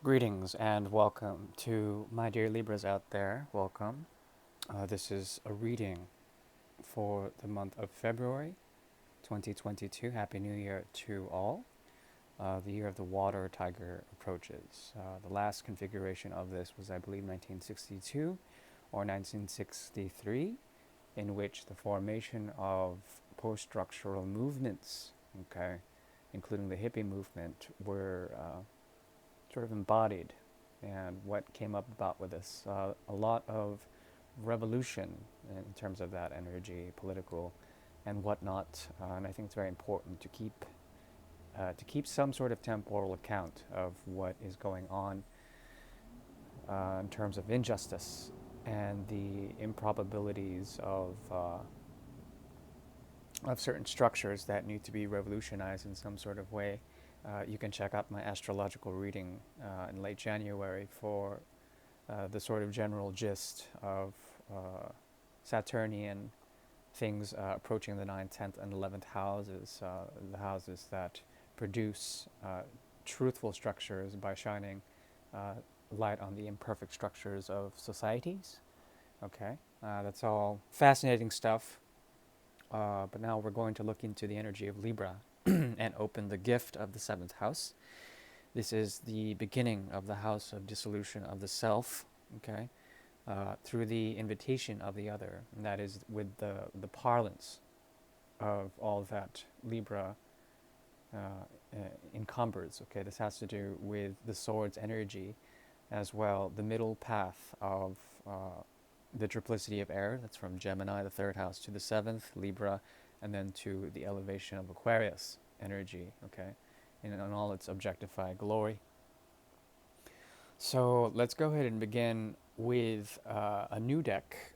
Greetings and welcome to my dear Libras out there. Welcome. This is a reading for the month of February 2022. Happy New Year to all. The year of the water tiger approaches. The last configuration of this was, I believe, 1962 or 1963, in which the formation of post structural movements, okay, including the hippie movement, were sort of embodied, and what came up about with this. A lot of revolution in terms of that energy, political and whatnot. And I think it's very important to keep some sort of temporal account of what is going on in terms of injustice and the improbabilities of certain structures that need to be revolutionized in some sort of way. You can check out my astrological reading in late January for the sort of general gist of Saturnian things approaching the 9th, 10th, and 11th houses, the houses that produce truthful structures by shining light on the imperfect structures of societies. Okay, that's all fascinating stuff. But now we're going to look into the energy of Libra and open the gift of the 7th house. This is the beginning of the house of dissolution of the self, okay, through the invitation of the other. And that is with the parlance of all that Libra encumbers. Okay, this has to do with the sword's energy as well, the middle path of the triplicity of air. That's from Gemini, the 3rd house, to the 7th, Libra, and then to the elevation of Aquarius energy, okay, in all its objectified glory. So let's go ahead and begin with a new deck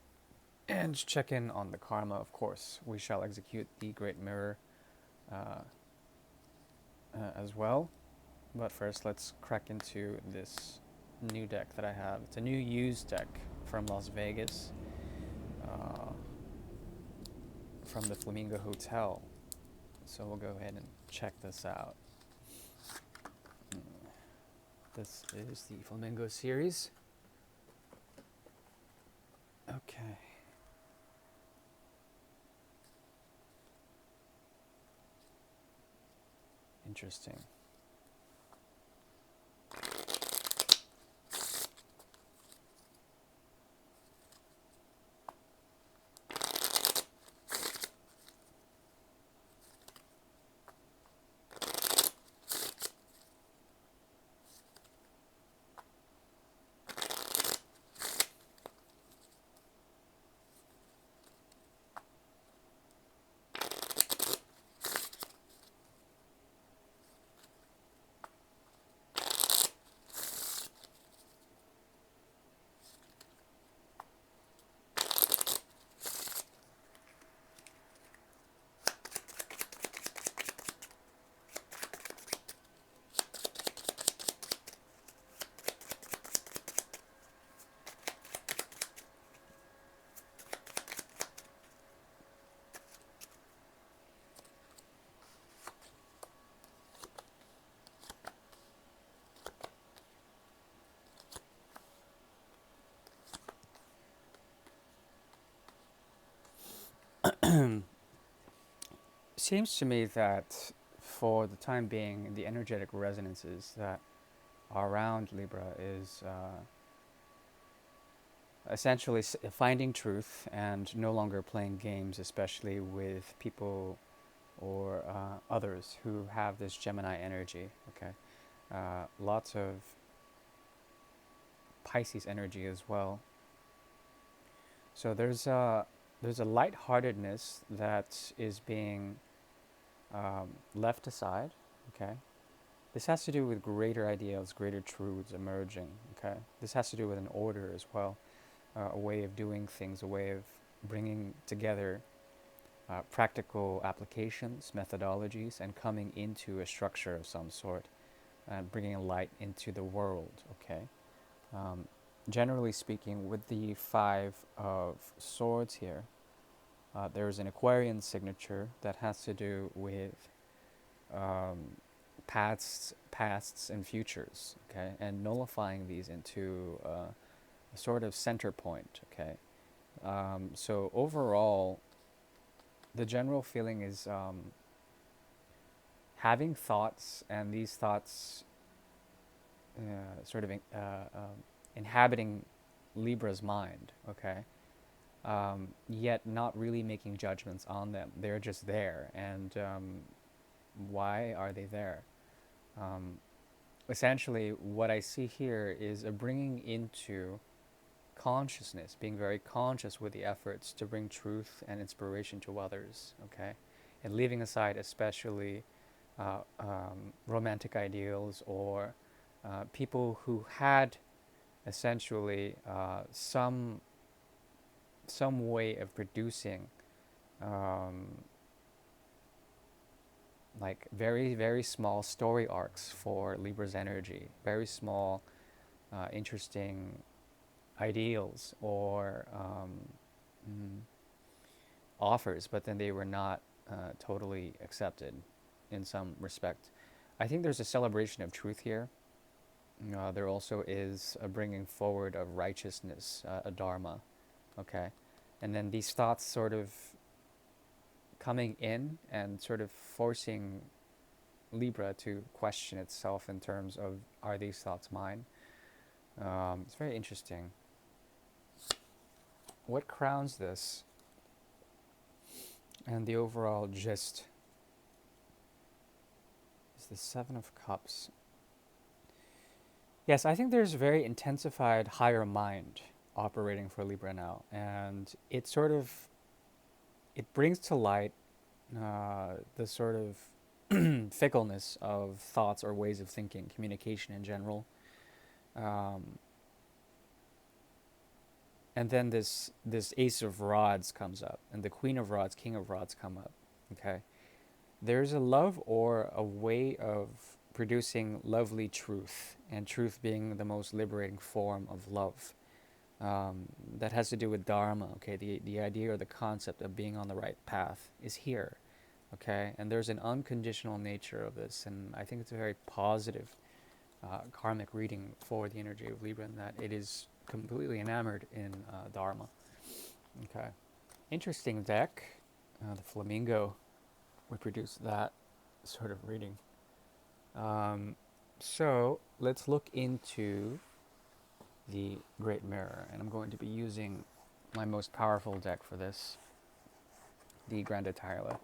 and check in on the karma, of course. We shall execute the Great Mirror as well. But first, let's crack into this new deck that I have. It's a new used deck from Las Vegas, from the Flamingo Hotel. So we'll go ahead and check this out. This is the Flamingo series. Okay. Interesting. Seems to me that for the time being, the energetic resonances that are around Libra is essentially finding truth and no longer playing games, especially with people or others who have this Gemini energy. Okay, lots of Pisces energy as well. So there's a lightheartedness that is being left aside. Okay, this has to do with greater ideals, greater truths emerging. Okay, this has to do with an order as well, a way of doing things, a way of bringing together practical applications, methodologies, and coming into a structure of some sort, and bringing a light into the world. Okay. Um, Generally speaking, with the 5 of Swords here, there's an Aquarian signature that has to do with um, pasts and futures, okay, and nullifying these into a sort of center point, okay. So overall, the general feeling is having thoughts, and these thoughts sort of inhabiting Libra's mind, okay, yet not really making judgments on them. They're just there, and why are they there? Um, Essentially, what I see here is a bringing into consciousness, being very conscious with the efforts to bring truth and inspiration to others, okay? And leaving aside especially romantic ideals or people who had essentially some way of producing um, like very small story arcs for Libra's energy, very small, interesting ideals or offers, but then they were not totally accepted in some respect. I think there's a celebration of truth here. There also is a bringing forward of righteousness, a dharma, okay? And then these thoughts sort of coming in and sort of forcing Libra to question itself in terms of, are these thoughts mine? It's very interesting. What crowns this and the overall gist is the Seven of Cups. Yes, I think there's very intensified higher mind operating for Libra now, and it sort of it brings to light the sort of fickleness of thoughts or ways of thinking, communication in general. Um, and then this Ace of Rods comes up, and the Queen of Rods, King of Rods come up. Okay, there's a love or a way of producing lovely truth, and truth being the most liberating form of love. That has to do with Dharma. Okay, the idea or the concept of being on the right path is here. Okay, and there's an unconditional nature of this, and I think it's a very positive karmic reading for the energy of Libra, in that it is completely enamored in Dharma. Okay, interesting deck. The Flamingo would produce that sort of reading. So let's look into the Great Mirror, and I'm going to be using my most powerful deck for this, the Grande Tirela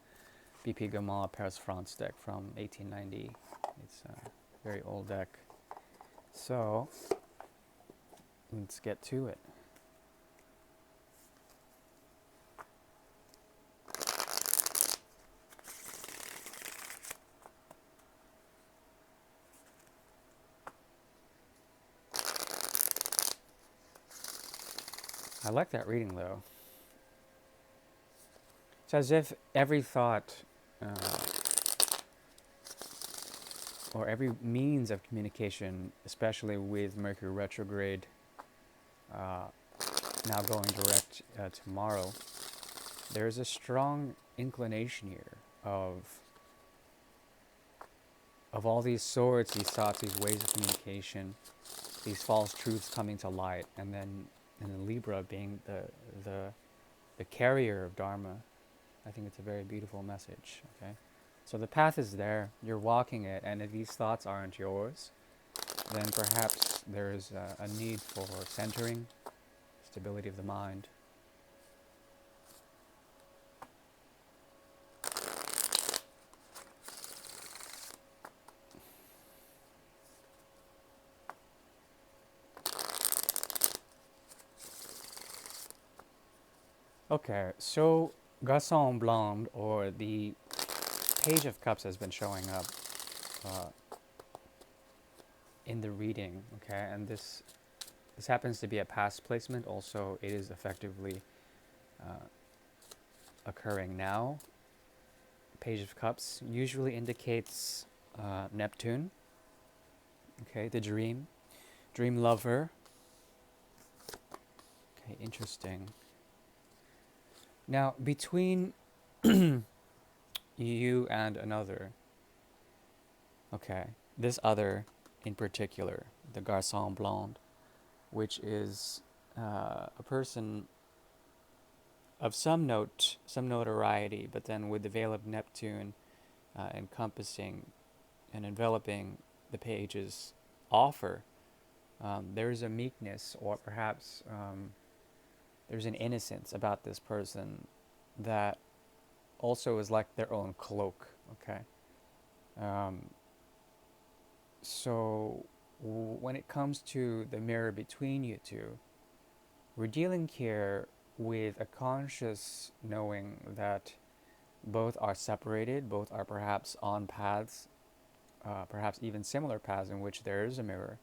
BP Gamal Paris France deck from 1890. It's a very old deck. So let's get to it. I like that reading though. It's as if every thought or every means of communication, especially with Mercury retrograde now going direct tomorrow, there's a strong inclination here of all these swords, these thoughts, these ways of communication, these false truths coming to light, and then Libra being the carrier of Dharma. I think it's a very beautiful message. Okay, so the path is there. You're walking it, and if these thoughts aren't yours, then perhaps there is a need for centering, stability of the mind. Okay, so Garçon Blonde, or the Page of Cups, has been showing up in the reading, okay, and this happens to be a past placement. Also, it is effectively occurring now. Page of Cups usually indicates Neptune, okay, the dream lover. Okay, interesting. Now, between you and another, Okay. This other in particular, the Garçon Blonde, which is a person of some notoriety, but then with the veil of Neptune encompassing and enveloping the page's offer, there's a meekness, or perhaps there's an innocence about this person that also is like their own cloak. Okay. Um, so when it comes to the mirror between you two, we're dealing here with a conscious knowing that both are separated, both are perhaps on paths, perhaps even similar paths in which there is a mirror,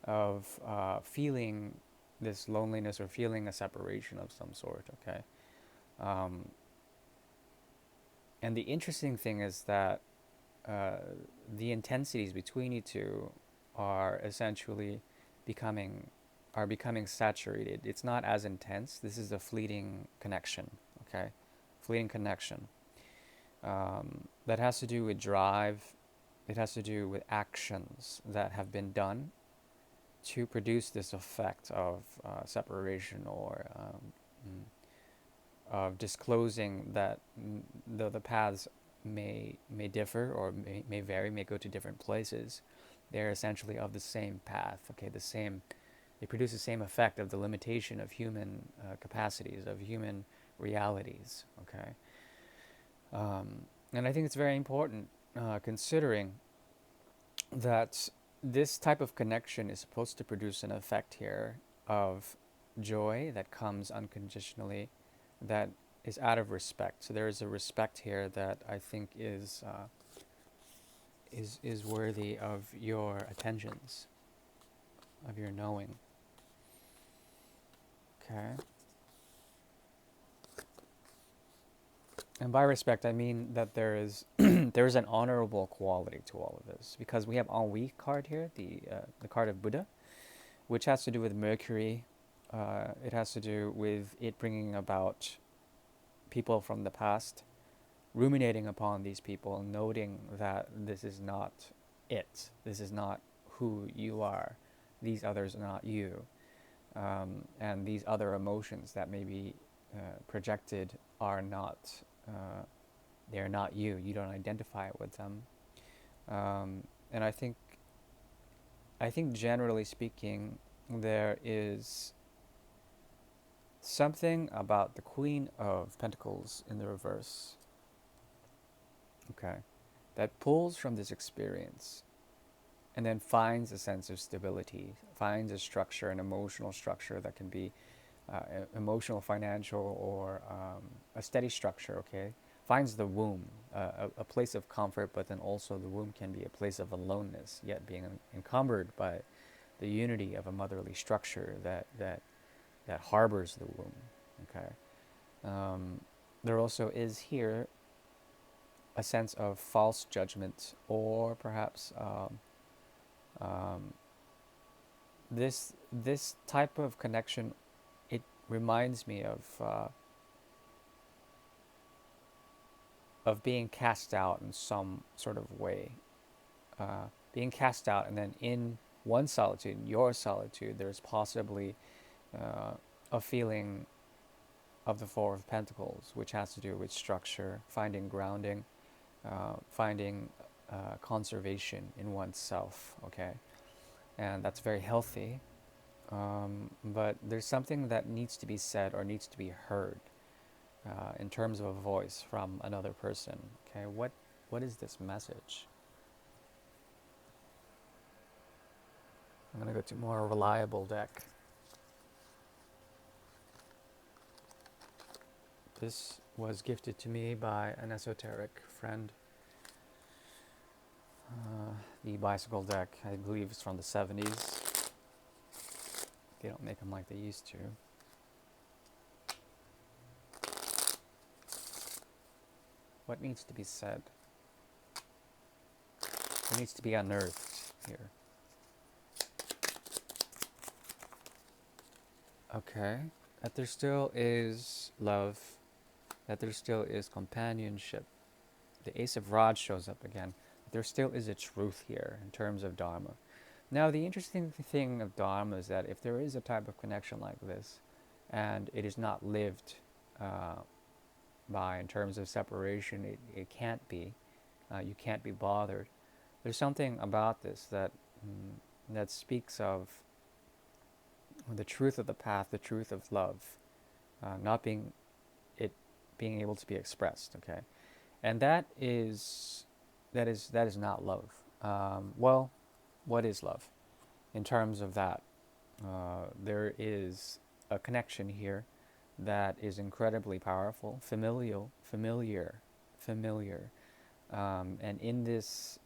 of feeling this loneliness or feeling a separation of some sort, okay? Um, and the interesting thing is that uh, the intensities between you two are essentially becoming becoming saturated. It's not as intense. This is a fleeting connection, okay? Fleeting connection. That has to do with drive. It has to do with actions that have been done to produce this effect of separation, or of disclosing that the paths may differ, or may vary, may go to different places. They're essentially of the same path. Okay, the same. They produce the same effect of the limitation of human capacities, of human realities. Okay, and I think it's very important, considering that this type of connection is supposed to produce an effect here of joy that comes unconditionally, that is out of respect. So there is a respect here that I think is worthy of your attentions, of your knowing. Okay. And by respect, I mean that there is there is an honorable quality to all of this, because we have Ennui card here, the card of Buddha, which has to do with Mercury. It has to do with it bringing about people from the past, ruminating upon these people, noting that this is not it. This is not who you are. These others are not you. And these other emotions that may be projected are not, they're not you. You don't identify with them. And I think generally speaking, there is something about the Queen of Pentacles in the reverse, okay, that pulls from this experience and then finds a sense of stability, finds a structure, an emotional structure that can be emotional, financial, or a steady structure, okay? Finds the womb, a place of comfort, but then also the womb can be a place of aloneness, yet being encumbered by the unity of a motherly structure that harbors the womb, okay? There also is here a sense of false judgment, or perhaps um, this type of connection. It reminds me of being cast out in some sort of way, being cast out, and then in one solitude, in your solitude, there's possibly uh, a feeling of the Four of Pentacles, which has to do with structure, finding grounding, finding conservation in oneself, okay? And that's very healthy. But there's something that needs to be said or needs to be heard in terms of a voice from another person, okay? What is this message? I'm going to go to more reliable deck. This was gifted to me by an esoteric friend. The bicycle deck, I believe, is from the 70s. They don't make them like they used to. What needs to be said? What needs to be unearthed here? Okay. That there still is love, that there still is companionship. The Ace of Rods shows up again. there still is a truth here in terms of Dharma. Now, the interesting thing of Dharma is that if there is a type of connection like this, and it is not lived uh, by in terms of separation, it can't be. You can't be bothered. There's something about this that speaks of the truth of the path, the truth of love, not being it being able to be expressed. Okay, and that is not love. Well, what is love? In terms of that, there is a connection here that is incredibly powerful, familiar, and in this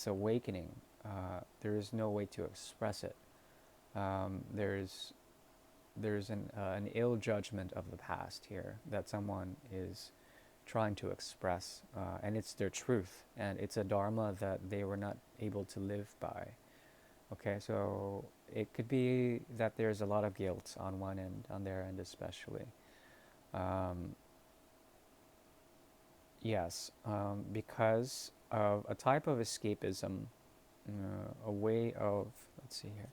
awakening, there is no way to express it. There's an ill judgment of the past here that someone is trying to express, and it's their truth, and it's a dharma that they were not able to live by. Okay, so it could be that there's a lot of guilt on one end, on their end especially. Um, yes, because of a type of escapism, a way of, let's see here,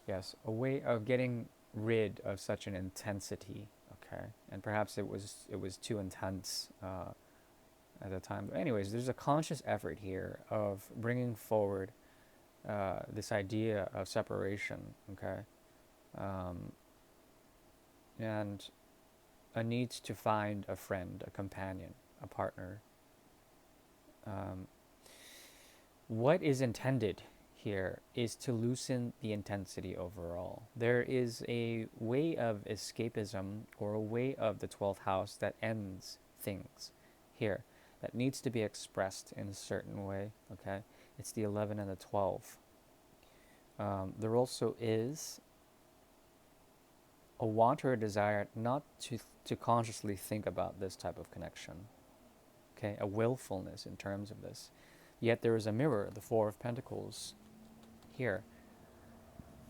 yes, a way of getting rid of such an intensity. Okay, and perhaps it was too intense at the time. But anyways, there's a conscious effort here of bringing forward this idea of separation. Okay, um, and a need to find a friend, a companion, a partner. Um, what is intended here is to loosen the intensity overall. There is a way of escapism or a way of the 12th house that ends things here that needs to be expressed in a certain way. Okay, it's the 11 and the 12. There also is a want or a desire not to consciously think about this type of connection. Okay, a willfulness in terms of this. Yet there is a mirror, the Four of Pentacles, here.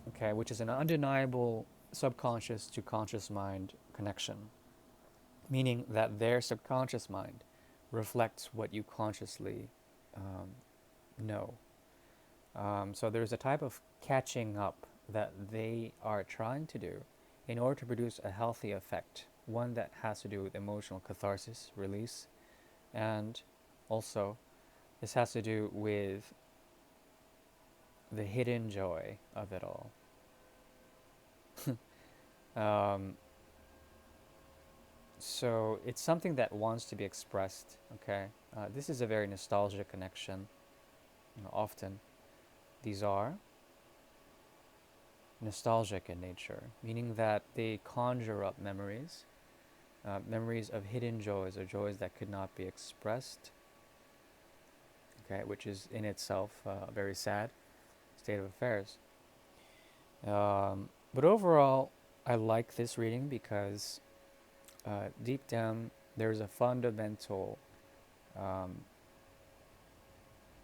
Okay, which is an undeniable subconscious to conscious mind connection, meaning that their subconscious mind reflects what you consciously know. So there's a type of catching up that they are trying to do in order to produce a healthy effect, one that has to do with emotional catharsis, release, and also this has to do with the hidden joy of it all. um, so it's something that wants to be expressed. Okay, this is a very nostalgic connection. Often these are nostalgic in nature, meaning that they conjure up memories, memories of hidden joys or joys that could not be expressed. Okay, which is in itself a very sad state of affairs. But overall, I like this reading because deep down there's a fundamental um,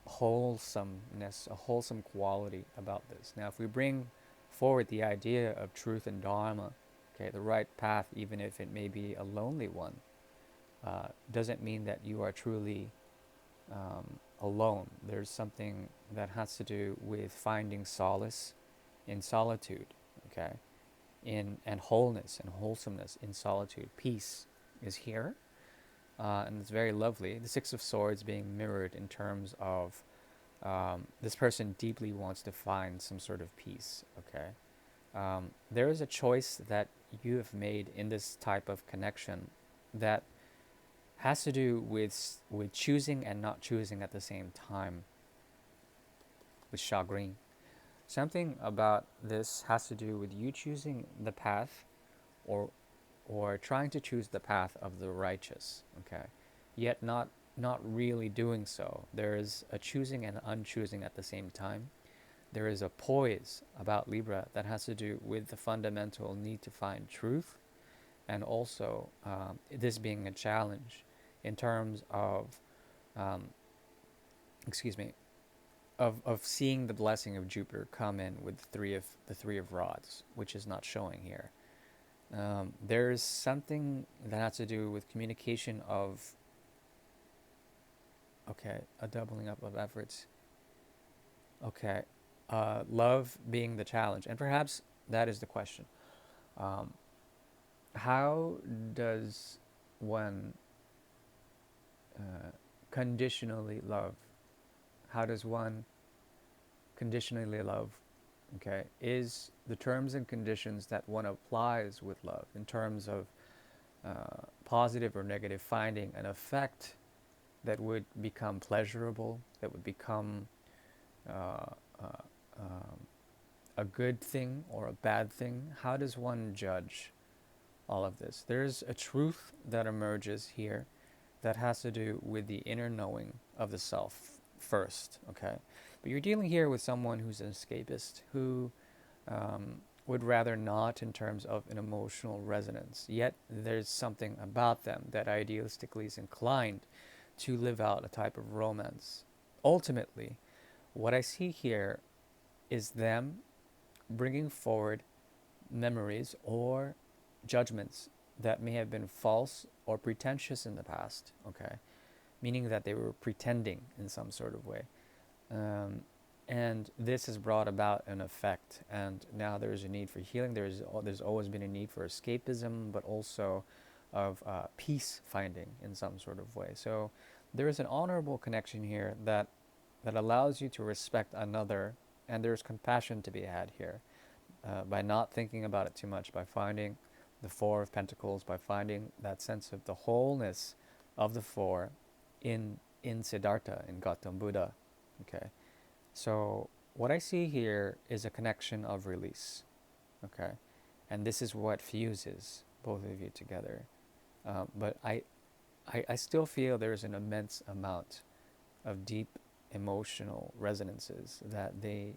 wholesomeness, a wholesome quality about this. Now, if we bring forward the idea of truth and dharma, okay, the right path, even if it may be a lonely one, doesn't mean that you are truly alone. There's something that has to do with finding solace in solitude, okay, and wholeness and wholesomeness in solitude. Peace is here, and it's very lovely. The Six of Swords being mirrored in terms of this person deeply wants to find some sort of peace, okay. There is a choice that you have made in this type of connection that has to do with choosing and not choosing at the same time, with chagrin. Something about this has to do with you choosing the path or trying to choose the path of the righteous, okay? Yet not really doing so. There is a choosing and unchoosing at the same time. There is a poise about Libra that has to do with the fundamental need to find truth, and also this being a challenge in terms of, um, excuse me, of seeing the blessing of Jupiter come in with the three of rods, which is not showing here. There's something that has to do with communication of Okay, a doubling up of efforts. Okay, love being the challenge, and perhaps that is the question. Um, how does one conditionally love? How does one conditionally love? Okay, is the terms and conditions that one applies with love in terms of positive or negative finding an effect that would become pleasurable, that would become uh, uh, um, a good thing or a bad thing? How does one judge all of this? There's a truth that emerges here that has to do with the inner knowing of the self first, okay? But you're dealing here with someone who's an escapist, who would rather not in terms of an emotional resonance. Yet there's something about them that idealistically is inclined to live out a type of romance. Ultimately, what I see here is them bringing forward memories or judgments that may have been false or pretentious in the past, okay? Meaning that they were pretending in some sort of way. Um, and this has brought about an effect, and now there's a need for healing. There's always been a need for escapism, but also of peace finding in some sort of way. So there is an honorable connection here that allows you to respect another, and there's compassion to be had here by not thinking about it too much, by finding the Four of Pentacles, by finding that sense of the wholeness of the Four in Siddhartha, in Gautam Buddha. Okay, so what I see here is a connection of release. Okay, and this is what fuses both of you together. But I still feel there's an immense amount of deep emotional resonances that they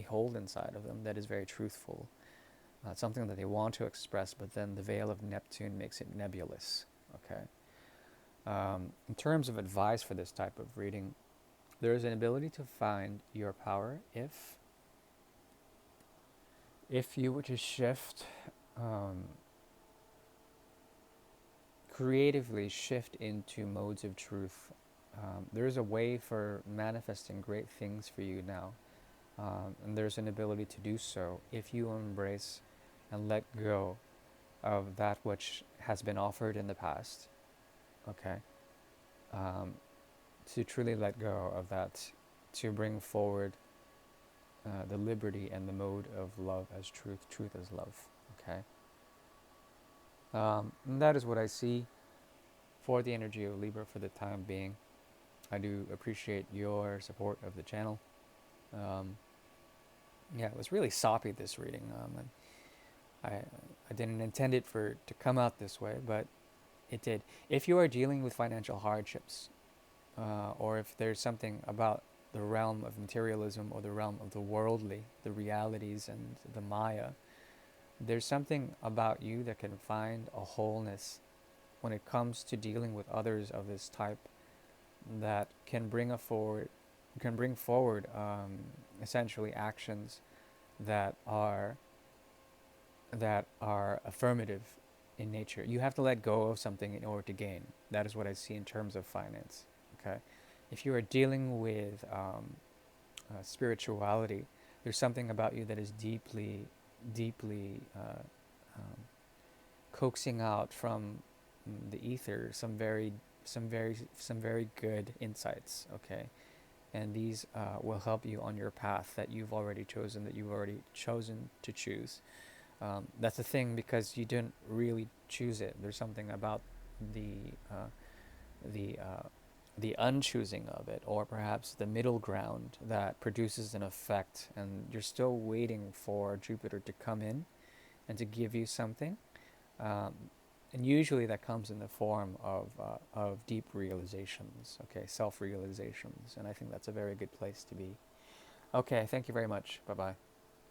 hold inside of them that is very truthful. Something that they want to express, but then the veil of Neptune makes it nebulous. Okay. In terms of advice for this type of reading, there is an ability to find your power if you were to shift, um, creatively shift into modes of truth. There is a way for manifesting great things for you now. And there's an ability to do so if you embrace and let go of that which has been offered in the past. Okay, um, to truly let go of that, to bring forward the liberty and the mode of love as truth, truth as love. Okay, and that is what I see for the energy of Libra for the time being. I do appreciate your support of the channel. Um, yeah, it was really soppy this reading. And I didn't intend it for to come out this way, but it did. If you are dealing with financial hardships, or if there's something about the realm of materialism or the realm of the worldly, the realities and the Maya, there's something about you that can find a wholeness when it comes to dealing with others of this type that can bring forward essentially actions that are affirmative in nature. You have to let go of something in order to gain. That is what I see in terms of finance. Okay, if you are dealing with spirituality, there's something about you that is deeply, deeply um, coaxing out from the ether some very good insights. Okay, and these will help you on your path that you've already chosen, that you've already chosen to choose. That's the thing, because you didn't really choose it. There's something about the uh, the uh, the unchoosing of it, or perhaps the middle ground that produces an effect, and you're still waiting for Jupiter to come in and to give you something. Um, and usually that comes in the form of deep realizations, okay, self realizations, and I think that's a very good place to be. Okay, thank you very much. Bye bye.